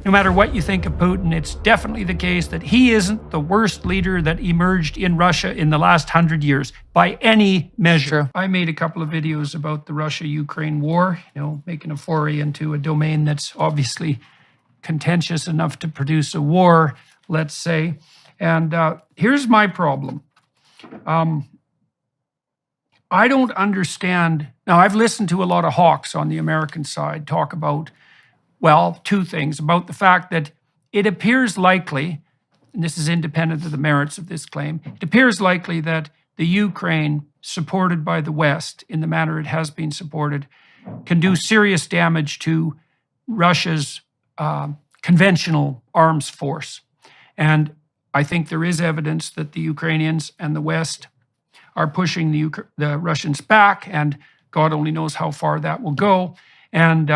no matter what you think of Putin, it's definitely the case that he isn't the worst leader that emerged in Russia in the last 100 years by any measure. True. I made a couple of videos about the Russia-Ukraine war, making a foray into a domain that's obviously contentious enough to produce a war, let's say. And here's my problem. I don't understand. Now, I've listened to a lot of hawks on the American side talk about, well, two things, about the fact that it appears likely, and this is independent of the merits of this claim, it appears likely that the Ukraine, supported by the West in the manner it has been supported, can do serious damage to Russia's conventional arms force. And I think there is evidence that the Ukrainians and the West are pushing the Russians back, and God only knows how far that will go. And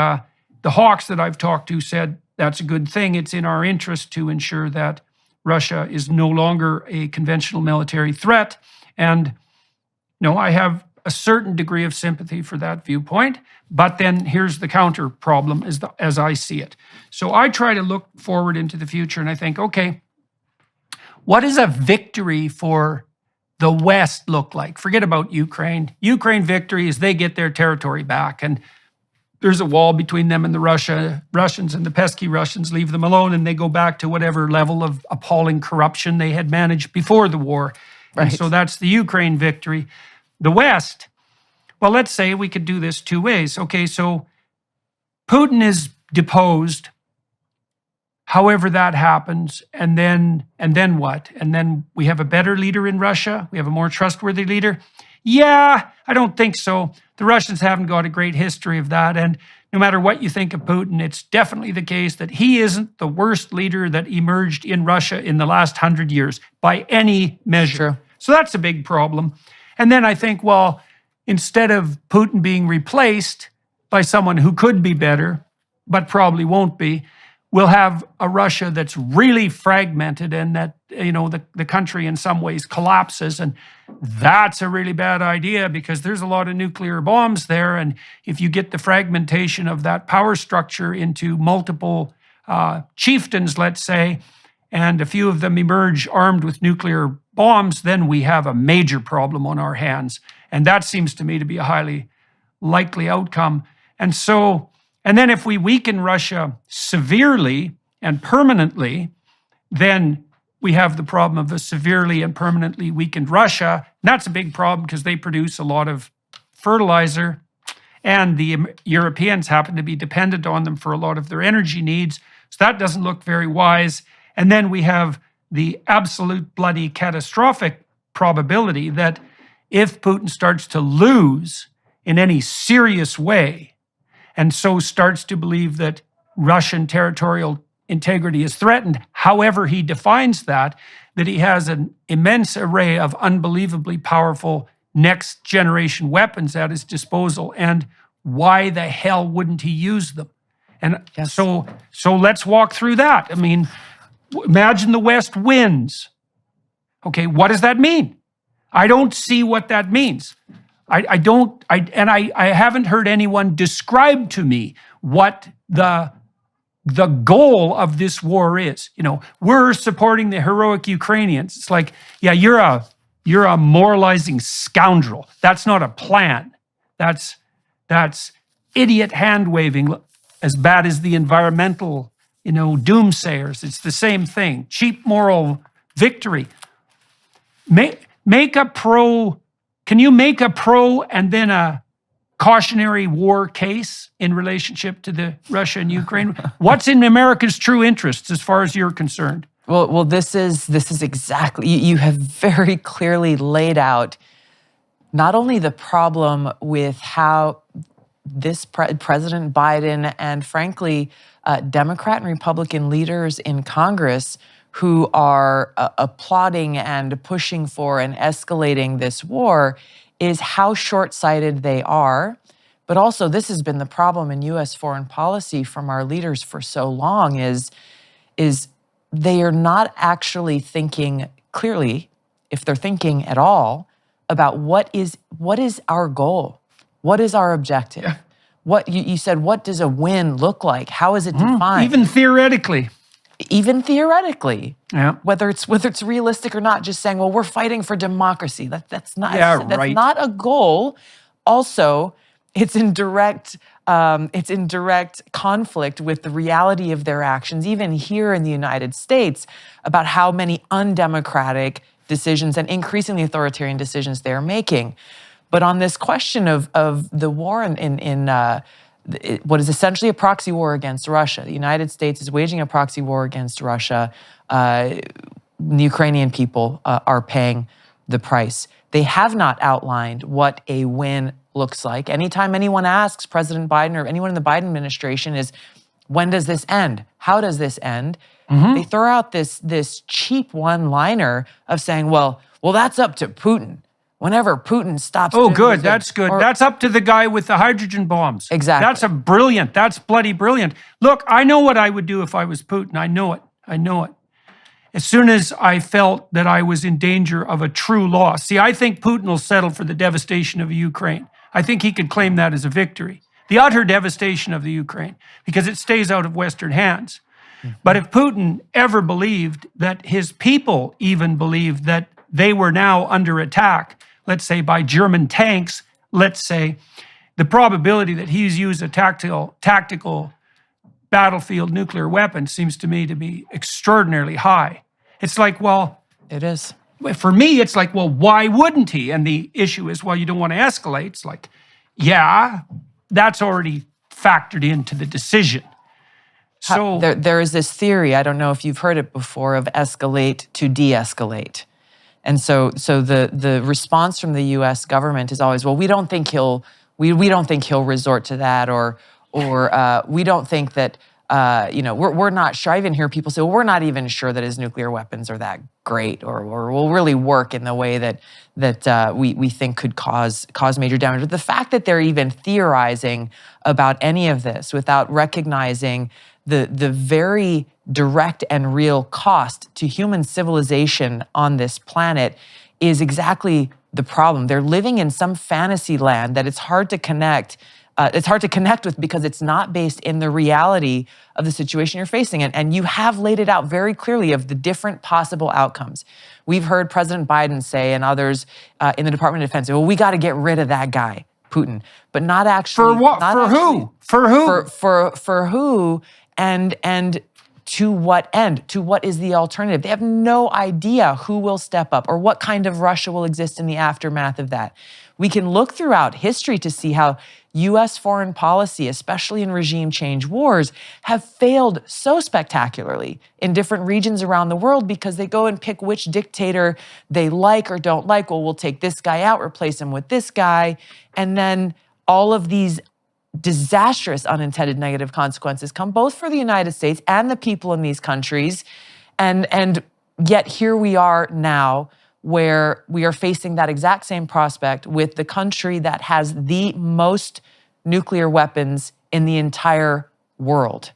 the hawks that I've talked to said that's a good thing. It's in our interest to ensure that Russia is no longer a conventional military threat. And I have a certain degree of sympathy for that viewpoint. But then here's the counter problem as I see it. So I try to look forward into the future, and I think, okay, what is a victory for the West look like? Forget about Ukraine. Ukraine victory is they get their territory back, and there's a wall between them and the Russians, and the pesky Russians leave them alone, and they go back to whatever level of appalling corruption they had managed before the war. Right. And so that's the Ukraine victory. The West, well, let's say we could do this two ways. Okay, so Putin is deposed, however that happens, and then what? And then we have a better leader in Russia? We have a more trustworthy leader? Yeah, I don't think so. The Russians haven't got a great history of that. And no matter what you think of Putin, it's definitely the case that he isn't the worst leader that emerged in Russia in the last 100 years by any measure. Sure. So that's a big problem. And then I think, well, instead of Putin being replaced by someone who could be better, but probably won't be, we'll have a Russia that's really fragmented, and that, the country in some ways collapses. And that's a really bad idea because there's a lot of nuclear bombs there. And if you get the fragmentation of that power structure into multiple chieftains, let's say, and a few of them emerge armed with nuclear bombs, then we have a major problem on our hands. And that seems to me to be a highly likely outcome. And then if we weaken Russia severely and permanently, then we have the problem of a severely and permanently weakened Russia. And that's a big problem because they produce a lot of fertilizer, and the Europeans happen to be dependent on them for a lot of their energy needs. So that doesn't look very wise. And then we have the absolute bloody catastrophic probability that if Putin starts to lose in any serious way, and so starts to believe that Russian territorial integrity is threatened, however he defines that he has an immense array of unbelievably powerful next generation weapons at his disposal. And why the hell wouldn't he use them? And yes. So let's walk through that. I mean, imagine the West wins. Okay, what does that mean? I don't see what that means. I haven't heard anyone describe to me what the goal of this war is. We're supporting the heroic Ukrainians. It's like, yeah, you're a moralizing scoundrel. That's not a plan. That's idiot hand waving, as bad as the environmental, doomsayers. It's the same thing. Cheap moral victory. Make a pro. Can you make a pro and then a cautionary war case in relationship to the Russia and Ukraine? What's in America's true interests as far as you're concerned? Well, this is exactly, you have very clearly laid out not only the problem with how this President Biden and frankly, Democrat and Republican leaders in Congress who are applauding and pushing for and escalating this war is how short-sighted they are. But also, this has been the problem in U.S. foreign policy from our leaders for so long is they are not actually thinking clearly, if they're thinking at all, about what is our goal? What is our objective? Yeah. what you said, what does a win look like? How is it defined? Even theoretically. Even theoretically, Yeah. whether it's realistic or not, just saying, well, we're fighting for democracy. That's not Yeah, that's right. not a goal. Also, it's in direct conflict with the reality of their actions, even here in the United States, about how many undemocratic decisions and increasingly authoritarian decisions they're making. But on this question of the war in what is essentially a proxy war against Russia, the United States is waging a proxy war against Russia. The Ukrainian people are paying the price. They have not outlined what a win looks like. Anytime anyone asks President Biden or anyone in the Biden administration is, when does this end? How does this end? They throw out this cheap one-liner of saying, well, that's up to Putin. Whenever Putin stops. Oh, good. That's good. That's up to the guy with the hydrogen bombs. Exactly. That's bloody brilliant. Look, I know what I would do if I was Putin. I know it. As soon as I felt that I was in danger of a true loss. See, I think Putin will settle for the devastation of Ukraine. I think he could claim that as a victory. The utter devastation of the Ukraine, because it stays out of Western hands. But if Putin ever believed that his people even believed that they were now under attack, let's say by German tanks, let's say, the probability that he's used a tactical battlefield nuclear weapon seems to me to be extraordinarily high. It's like, well, it is. For me, it's like, well, why wouldn't he? And the issue is, well, you don't want to escalate. It's like, yeah, that's already factored into the decision. So there is this theory, I don't know if you've heard it before, of escalate to de-escalate. And so the response from the U.S. government is always, well, we don't think he'll resort to that, or we don't think that we're not sure. I even hear people say, well, we're not even sure that his nuclear weapons are that great, or will really work in the way that we think could cause major damage. But the fact that they're even theorizing about any of this without recognizing the very direct and real cost to human civilization on this planet is exactly the problem. They're living in some fantasy land that it's hard to connect. It's hard to connect with because it's not based in the reality of the situation you're facing. And you have laid it out very clearly of the different possible outcomes. We've heard President Biden say, and others in the Department of Defense, well, we got to get rid of that guy, Putin, but not actually. For what? For who? For who? For who? And to what end? To what is the alternative? They have no idea who will step up or what kind of Russia will exist in the aftermath of that. We can look throughout history to see how U.S. foreign policy, especially in regime change wars, have failed so spectacularly in different regions around the world because they go and pick which dictator they like or don't like. Well, we'll take this guy out, replace him with this guy. And then all of these disastrous unintended negative consequences come both for the United States and the people in these countries. And yet here we are now where we are facing that exact same prospect with the country that has the most nuclear weapons in the entire world.